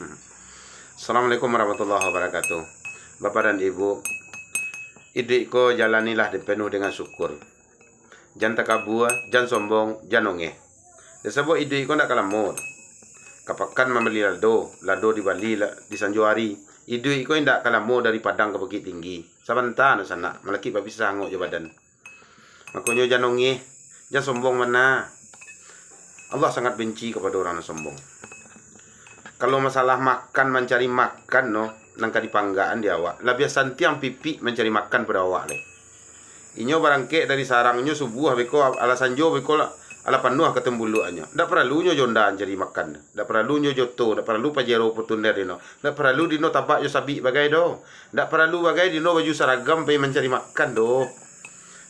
Assalamualaikum warahmatullahi wabarakatuh. Bapak dan Ibu, hidup ko jalanilah dipenuh dengan syukur. Jangan takabur, jangan sombong, jangan ongeh. Sebab hidup ko nak kalamur. Kapakan membeli lado di Bali, di Sanjuari. Hidup ko ndak kalamur dari Padang ke Bukit Tinggi. Sabantan sana, malaki babisa ngok je badan. Makanya jangan ongeh, jangan sombong mana. Allah sangat benci kepada orang yang sombong. Kalau masalah makan, mencari makan, no, nangka dipanggaan di awak. Lah biasa tiang pipi mencari makan pada awak le. Inyo barangke dari sarangnya subuh beko alasan jo beko ala panuh ketembuluannya. Ndak perlu nyo jonda cari makan. Ndak perlu nyo joto, ndak perlu pajero putunder dino. Ndak perlu dino tabak yo sabi bagai do. Ndak perlu bagai dino baju seragam pe mencari makan do.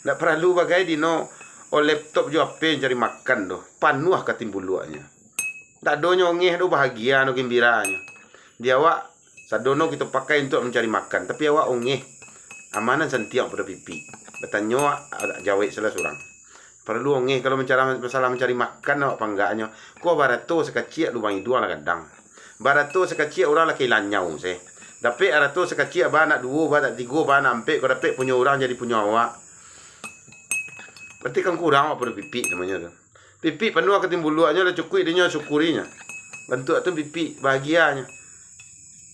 Ndak perlu bagai dino o laptop jo ape mencari makan do. Panuh ketimbuluannya. Tak donyo ngeh do bahagia no gembiranya. Dia awak sadono kita pakai untuk mencari makan, tapi awak ongeh. Amanan sentiak pada pipi. Bertanya jawab salah seorang. Perlu ongeh kalau masalah mencari makan awak panggaknya. Ko barato sekecil lubang dua lah kadang. Barato sekecil orang laki lanyau seh. Dapat barato sekecil ba nak dua, ba nak tiga, ba nak empat, ko dapat punya orang jadi punya awak. Berarti kan kurang awak pada pipi namanya tu. Pipi penuh ketimbuluannya lah cukup dia syukurinya. Bentuk tu pipi bahagianya.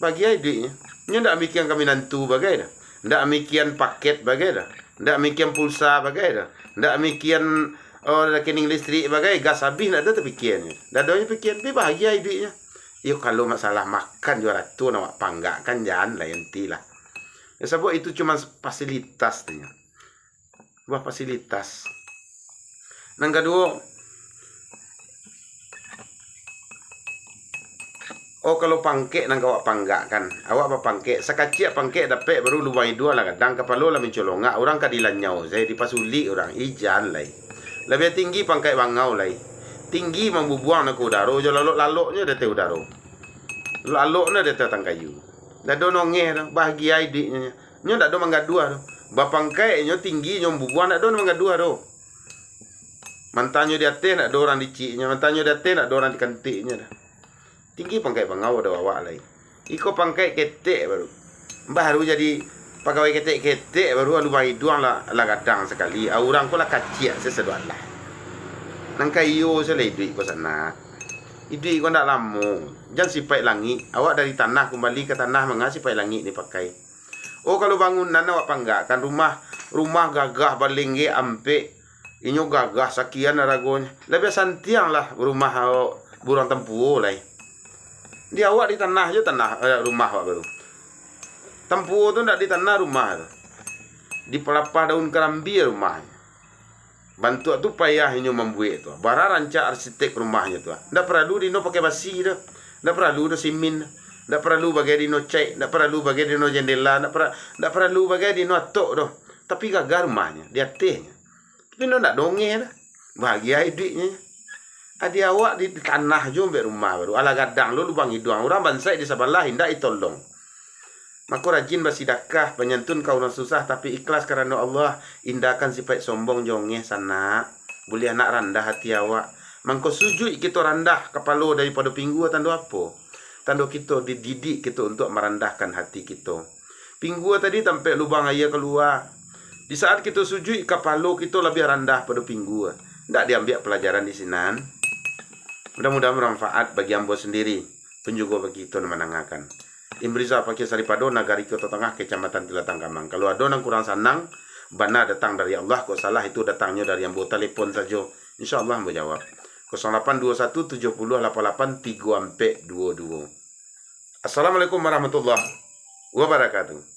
Bahagia hidupnya. Nya ndak mikian kami nantu bagai dah. Ndak mikian paket bagai dah. Ndak mikian pulsa bagai dah. Ndak mikian rekening listrik bagai gas habis ndak ada terfikirnya. Dak ada pikiran pi bahagia hidupnya. Yo kalau masalah makan juara tu nak panggak kan jangan lah entilah. Ya sebab itu cuma fasilitas nya. Buah fasilitas. Nang kedua, oh kalau pangkek nang awak panggak kan. Awak apa pangkek? Sekacik pangkek dapat baru luai dua lah kadang kepala lah mencolongak. Orang kadilan nyau. Saya dipasuli orang. Ijan lah. Lebih tinggi pangkek bangau lah. Tinggi membubuang nak udara. Jo lalok-laloknya dia teh udara. Laloknya dia teh tangkayu. Dah do nongeh dah. Bahagia idiknya. Nyo dak do manggadua dah. Bapangkek nyo tinggi nyo membubuang dak do manggadua dah. Mantanyo di atas nak do orang diciknya. Mantanyo di atas nak do orang dikantiknya dah. Tinggi pangkai bangau ada awak lain. Iko pangkai ketek baru jadi pegawai ketek baru alu bagi duang lah kadang sekali. Orang ko lah kacik seseduan lah. Nang kayu selai duit ko sana. Duit ko ndak lama. Jangan sipai langit. Awak dari tanah kembali ke tanah mengasih sipai langit dipakai. Oh kalau bangunan awak panggakkan rumah gagah balingge ampe. Inyo gagah sekian aragonya. Lebih santiang lah rumah burang tempuh lah. Di awak di tanah je rumah awak baru. Tempuh tu ndak di tanah rumah tu. Di pelapah daun kerambi rumah. Bantu tu payah inyo membuat tu. Bara rancak arsitek rumahnya tu. Ndak perlu dino pakai basi dah. Ndak perlu do simin. Ndak perlu bagai dino cat, ndak perlu bagai dino jendela, ndak perlu bagai dino atok doh. Tapi gagal rumahnya, di atasnya. Tapi no ndak dongeh dah. Bahagia hidupnya. Adi awak di tanah jo mbek rumah baru. Ala gadang lo lubang hidung. Orang bansai di sebelah hendak ditolong. Maka rajin bersedekah penyantun kau orang susah tapi ikhlas kerana Allah. Indahkan sifat sombong jongeh sana. Boleh anak randah hati awak. Mangko sujud kita randah kepala daripada pinggu tanda apa? Tanda kita dididik kita untuk merendahkan hati kita. Pinggu tadi sampai lubang air keluar. Di saat kita sujud kepala kita lebih rendah pada pinggu. Ndak diambil pelajaran di sinan. Mudah-mudahan bermanfaat bagi ambo sendiri. Pun juga bagi kita menangakan. Imbriza pakai saripado nagari Kota Tengah Kecamatan Tilatang Kamang. Kalau ada yang kurang sanang, benar datang dari Allah. Kok salah itu datangnya dari ambo telepon saja. InsyaAllah ambo jawab. 0821 70 88 3422. Assalamualaikum warahmatullahi wabarakatuh.